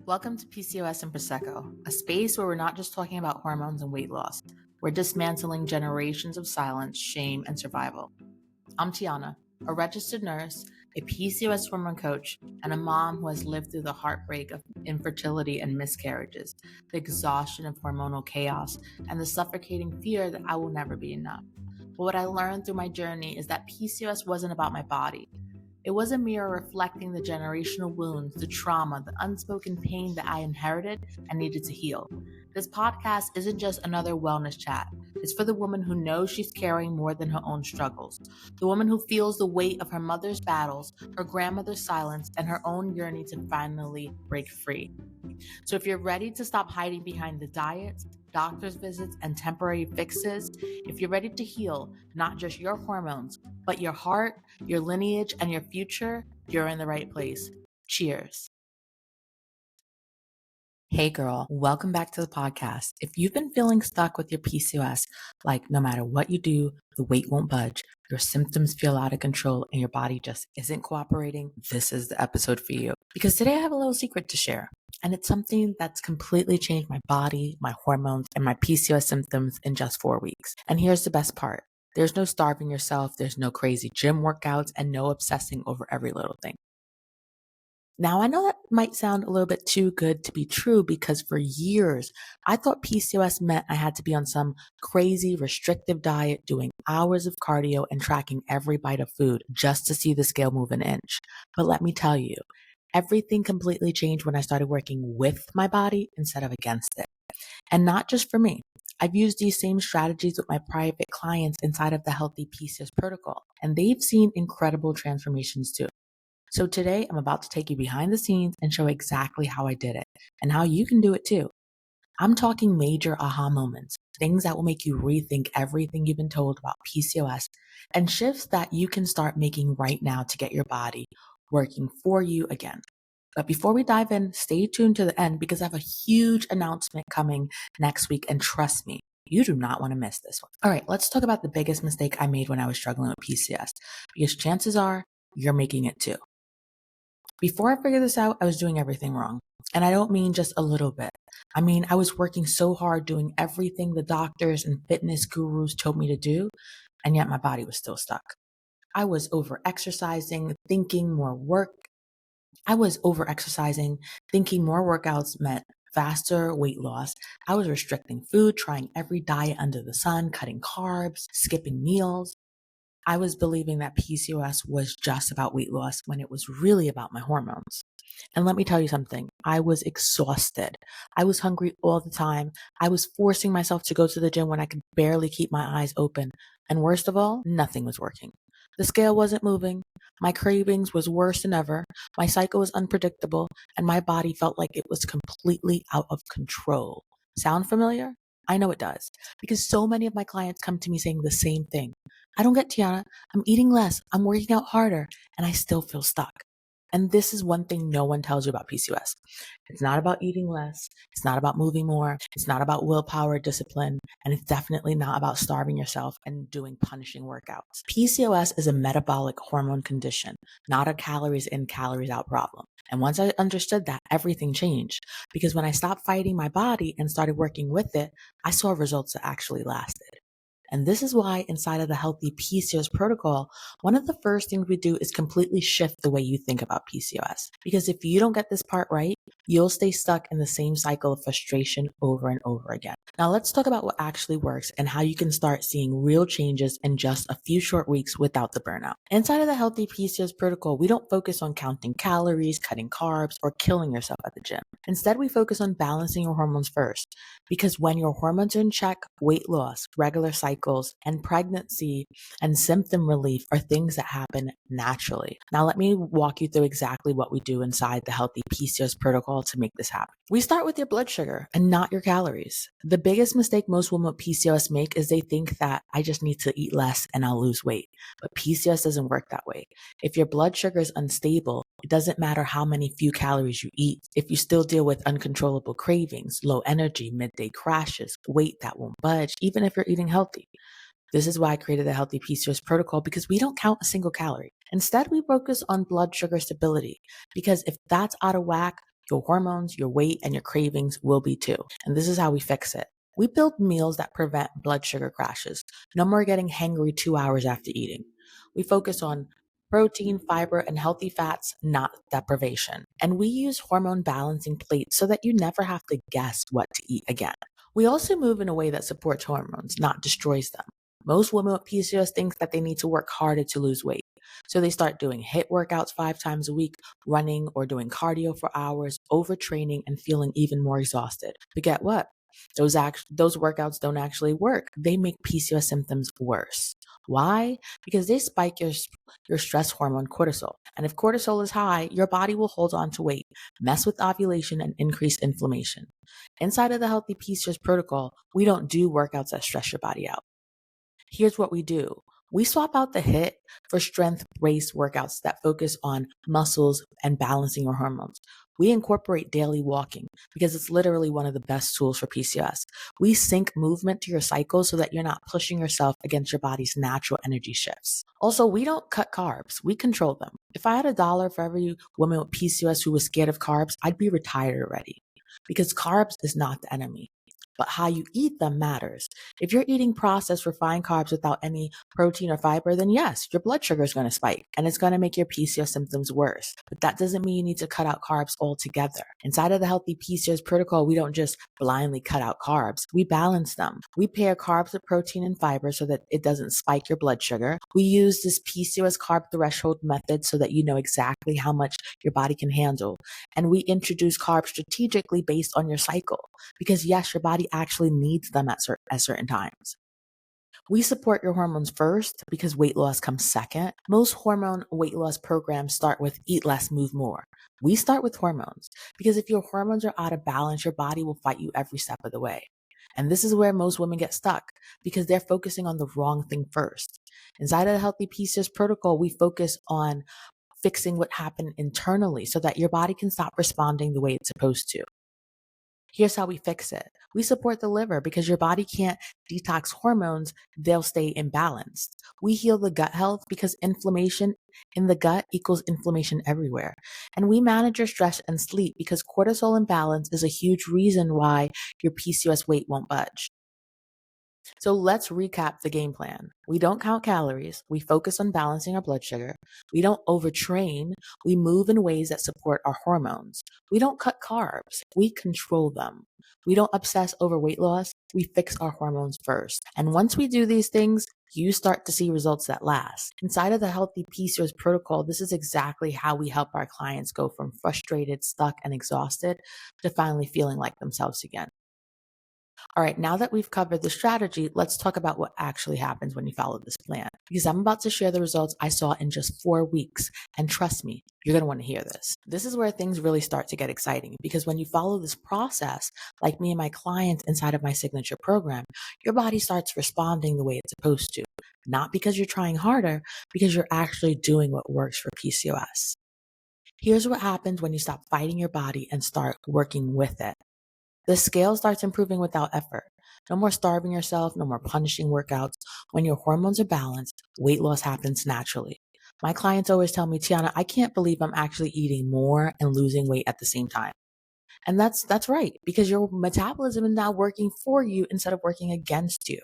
Welcome to PCOS and Prosecco, a space where we're not just talking about hormones and weight loss. We're dismantling generations of silence, shame, and survival. I'm Tiana, a registered nurse, a PCOS hormone coach, and a mom who has lived through the heartbreak of infertility and miscarriages, the exhaustion of hormonal chaos, and the suffocating fear that I will never be enough. But what I learned through my journey is that PCOS wasn't about my body. It was a mirror reflecting the generational wounds, the trauma, the unspoken pain that I inherited and needed to heal. This podcast isn't just another wellness chat. It's for the woman who knows she's carrying more than her own struggles, the woman who feels the weight of her mother's battles, her grandmother's silence, and her own yearning to finally break free. So if you're ready to stop hiding behind the diets, doctor's visits, and temporary fixes, if you're ready to heal not just your hormones, but your heart, your lineage, and your future, you're in the right place. Cheers. Hey girl, welcome back to the podcast. If you've been feeling stuck with your PCOS, like no matter what you do, the weight won't budge, your symptoms feel out of control, and your body just isn't cooperating, this is the episode for you. Because today I have a little secret to share. And it's something that's completely changed my body, my hormones, and my PCOS symptoms in just 4 weeks. And here's the best part. There's no starving yourself, there's no crazy gym workouts, and no obsessing over every little thing. Now, I know that might sound a little bit too good to be true because for years, I thought PCOS meant I had to be on some crazy restrictive diet, doing hours of cardio and tracking every bite of food just to see the scale move an inch. But let me tell you, everything completely changed when I started working with my body instead of against it. And not just for me. I've used these same strategies with my private clients inside of the Healthy PCOS protocol, and they've seen incredible transformations too. So today I'm about to take you behind the scenes and show exactly how I did it and how you can do it too. I'm talking major aha moments, things that will make you rethink everything you've been told about PCOS and shifts that you can start making right now to get your body working for you again. But before we dive in, stay tuned to the end because I have a huge announcement coming next week, and trust me, you do not want to miss this one. All right, let's talk about the biggest mistake I made when I was struggling with PCOS, because chances are you're making it too. Before I figured this out, I was doing everything wrong. And I don't mean just a little bit. I mean, I was working so hard doing everything the doctors and fitness gurus told me to do, and yet my body was still stuck. I was over-exercising, thinking more workouts meant faster weight loss. I was restricting food, trying every diet under the sun, cutting carbs, skipping meals. I was believing that PCOS was just about weight loss when it was really about my hormones. And let me tell you something, I was exhausted. I was hungry all the time. I was forcing myself to go to the gym when I could barely keep my eyes open. And worst of all, nothing was working. The scale wasn't moving. My cravings was worse than ever. My cycle was unpredictable, and my body felt like it was completely out of control. Sound familiar? I know it does, because so many of my clients come to me saying the same thing. I don't get Tiana. I'm eating less. I'm working out harder, and I still feel stuck. And this is one thing no one tells you about PCOS. It's not about eating less. It's not about moving more. It's not about willpower, discipline, and it's definitely not about starving yourself and doing punishing workouts. PCOS is a metabolic hormone condition, not a calories in, calories out problem. And once I understood that, everything changed. Because when I stopped fighting my body and started working with it, I saw results that actually lasted. And this is why inside of the Healthy PCOS protocol, one of the first things we do is completely shift the way you think about PCOS. Because if you don't get this part right, you'll stay stuck in the same cycle of frustration over and over again. Now let's talk about what actually works and how you can start seeing real changes in just a few short weeks without the burnout. Inside of the Healthy PCOS protocol, we don't focus on counting calories, cutting carbs, or killing yourself at the gym. Instead, we focus on balancing your hormones first. Because when your hormones are in check, weight loss, regular cycles, and pregnancy and symptom relief are things that happen naturally. Now, let me walk you through exactly what we do inside the Healthy PCOS protocol to make this happen. We start with your blood sugar and not your calories. The biggest mistake most women with PCOS make is they think that I just need to eat less and I'll lose weight. But PCOS doesn't work that way. If your blood sugar is unstable, it doesn't matter how many few calories you eat. If you still deal with uncontrollable cravings, low energy, midday crashes, weight that won't budge, even if you're eating healthy. This is why I created the Healthy PCOS protocol, because we don't count a single calorie. Instead, we focus on blood sugar stability, because if that's out of whack, Your hormones, your weight, and your cravings will be too. And this is how we fix it. We build meals that prevent blood sugar crashes. No more getting hangry 2 hours after eating. We focus on protein, fiber, and healthy fats, not deprivation. And we use hormone balancing plates so that you never have to guess what to eat again. We also move in a way that supports hormones, not destroys them. Most women with PCOS think that they need to work harder to lose weight. So they start doing HIIT workouts 5 times a week, running or doing cardio for hours, overtraining, and feeling even more exhausted. But get what? Those workouts don't actually work. They make PCOS symptoms worse. Why? Because they spike your stress hormone cortisol. And if cortisol is high, your body will hold on to weight, mess with ovulation, and increase inflammation. Inside of the Healthy PCOS protocol, we don't do workouts that stress your body out. Here's what we do. We swap out the HIIT for strength-based workouts that focus on muscles and balancing your hormones. We incorporate daily walking because it's literally one of the best tools for PCOS. We sync movement to your cycle so that you're not pushing yourself against your body's natural energy shifts. Also, we don't cut carbs. We control them. If I had $1 for every woman with PCOS who was scared of carbs, I'd be retired already. Because carbs is not the enemy, but how you eat them matters. If you're eating processed refined carbs without any protein or fiber, then yes, your blood sugar is going to spike and it's going to make your PCOS symptoms worse. But that doesn't mean you need to cut out carbs altogether. Inside of the Healthy PCOS protocol, we don't just blindly cut out carbs. We balance them. We pair carbs with protein and fiber so that it doesn't spike your blood sugar. We use this PCOS carb threshold method so that you know exactly how much your body can handle. And we introduce carbs strategically based on your cycle. Because yes, your body actually needs them at certain times. We support your hormones first because weight loss comes second. Most hormone weight loss programs start with eat less, move more. We start with hormones because if your hormones are out of balance, your body will fight you every step of the way. And this is where most women get stuck because they're focusing on the wrong thing first. Inside of the Healthy PCOS protocol, we focus on fixing what happened internally so that your body can stop responding the way it's supposed to. Here's how we fix it. We support the liver because your body can't detox hormones, they'll stay imbalanced. We heal the gut health because inflammation in the gut equals inflammation everywhere. And we manage your stress and sleep because cortisol imbalance is a huge reason why your PCOS weight won't budge. So let's recap the game plan. We don't count calories. We focus on balancing our blood sugar. We don't overtrain. We move in ways that support our hormones. We don't cut carbs. We control them. We don't obsess over weight loss. We fix our hormones first. And once we do these things, you start to see results that last. Inside of the Healthy PCOS protocol, this is exactly how we help our clients go from frustrated, stuck, and exhausted to finally feeling like themselves again. All right, now that we've covered the strategy, let's talk about what actually happens when you follow this plan. Because I'm about to share the results I saw in just 4 weeks. And trust me, you're going to want to hear this. This is where things really start to get exciting because when you follow this process, like me and my clients inside of my signature program, your body starts responding the way it's supposed to. Not because you're trying harder, because you're actually doing what works for PCOS. Here's what happens when you stop fighting your body and start working with it. The scale starts improving without effort. No more starving yourself, no more punishing workouts. When your hormones are balanced, weight loss happens naturally. My clients always tell me, Tiana, I can't believe I'm actually eating more and losing weight at the same time. And that's right, because your metabolism is now working for you instead of working against you.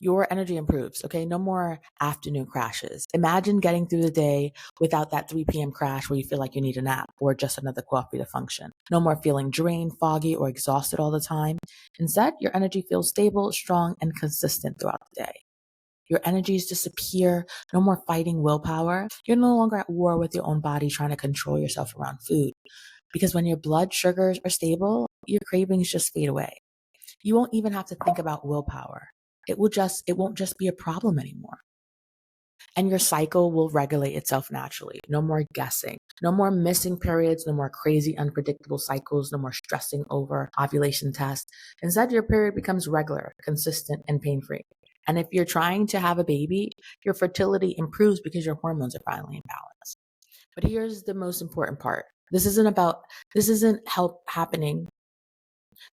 Your energy improves, okay? No more afternoon crashes. Imagine getting through the day without that 3 p.m. crash where you feel like you need a nap or just another coffee to function. No more feeling drained, foggy, or exhausted all the time. Instead, your energy feels stable, strong, and consistent throughout the day. Your energies disappear. No more fighting willpower. You're no longer at war with your own body trying to control yourself around food. Because when your blood sugars are stable, your cravings just fade away. You won't even have to think about willpower. It won't just be a problem anymore. And your cycle will regulate itself naturally. No more guessing, no more missing periods, no more crazy unpredictable cycles, no more stressing over ovulation tests. Instead, your period becomes regular, consistent, and pain-free. And if you're trying to have a baby, your fertility improves because your hormones are finally in balance. But here's the most important part. This isn't help happening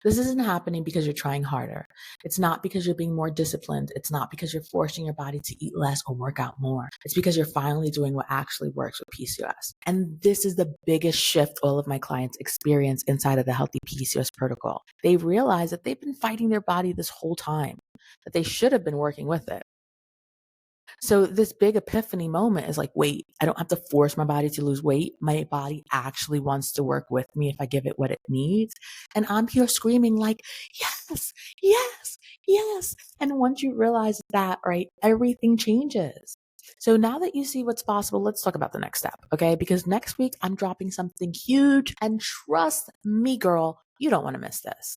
This isn't happening because you're trying harder. It's not because you're being more disciplined. It's not because you're forcing your body to eat less or work out more. It's because you're finally doing what actually works with PCOS. And this is the biggest shift all of my clients experience inside of the Healthy PCOS protocol. They realize that they've been fighting their body this whole time, that they should have been working with it. So this big epiphany moment is like, wait, I don't have to force my body to lose weight. My body actually wants to work with me if I give it what it needs. And I'm here screaming like, yes, yes, yes. And once you realize that, right, everything changes. So now that you see what's possible, let's talk about the next step, okay? Because next week I'm dropping something huge, and trust me, girl, you don't want to miss this.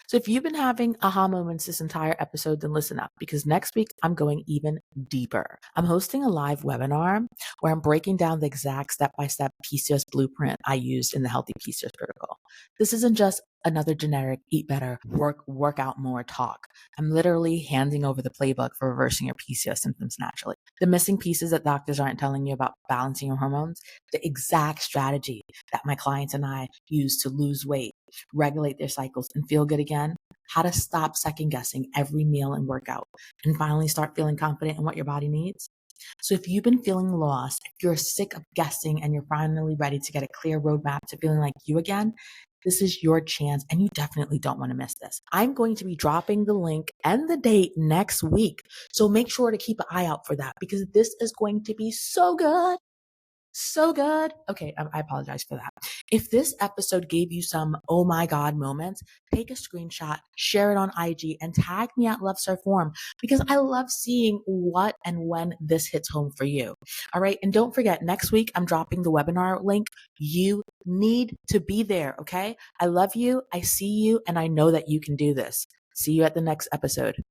So if you've been having aha moments this entire episode, then listen up, because next week I'm going even deeper. I'm hosting a live webinar where I'm breaking down the exact step-by-step PCOS blueprint I used in the Healthy PCOS protocol. This isn't just another generic eat better, work out more talk. I'm literally handing over the playbook for reversing your PCOS symptoms naturally. The missing pieces that doctors aren't telling you about balancing your hormones, the exact strategy that my clients and I use to lose weight, regulate their cycles, and feel good again, how to stop second guessing every meal and workout, and finally start feeling confident in what your body needs. So if you've been feeling lost, if you're sick of guessing and you're finally ready to get a clear roadmap to feeling like you again, this is your chance, and you definitely don't want to miss this. I'm going to be dropping the link and the date next week. So make sure to keep an eye out for that, because this is going to be so good. So good. Okay, I apologize for that. If this episode gave you some oh my God moments, take a screenshot, share it on IG, and tag me at Love Serve Forum, because I love seeing what and when this hits home for you. All right. And don't forget, next week I'm dropping the webinar link. You need to be there. Okay. I love you. I see you. And I know that you can do this. See you at the next episode.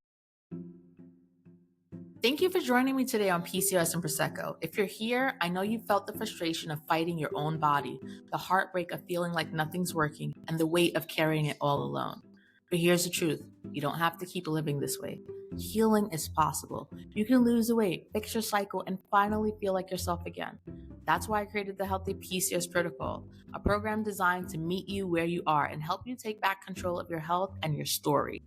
Thank you for joining me today on PCOS and Prosecco. If you're here, I know you felt the frustration of fighting your own body, the heartbreak of feeling like nothing's working, and the weight of carrying it all alone. But here's the truth. You don't have to keep living this way. Healing is possible. You can lose the weight, fix your cycle, and finally feel like yourself again. That's why I created the Healthy PCOS Protocol, a program designed to meet you where you are and help you take back control of your health and your story.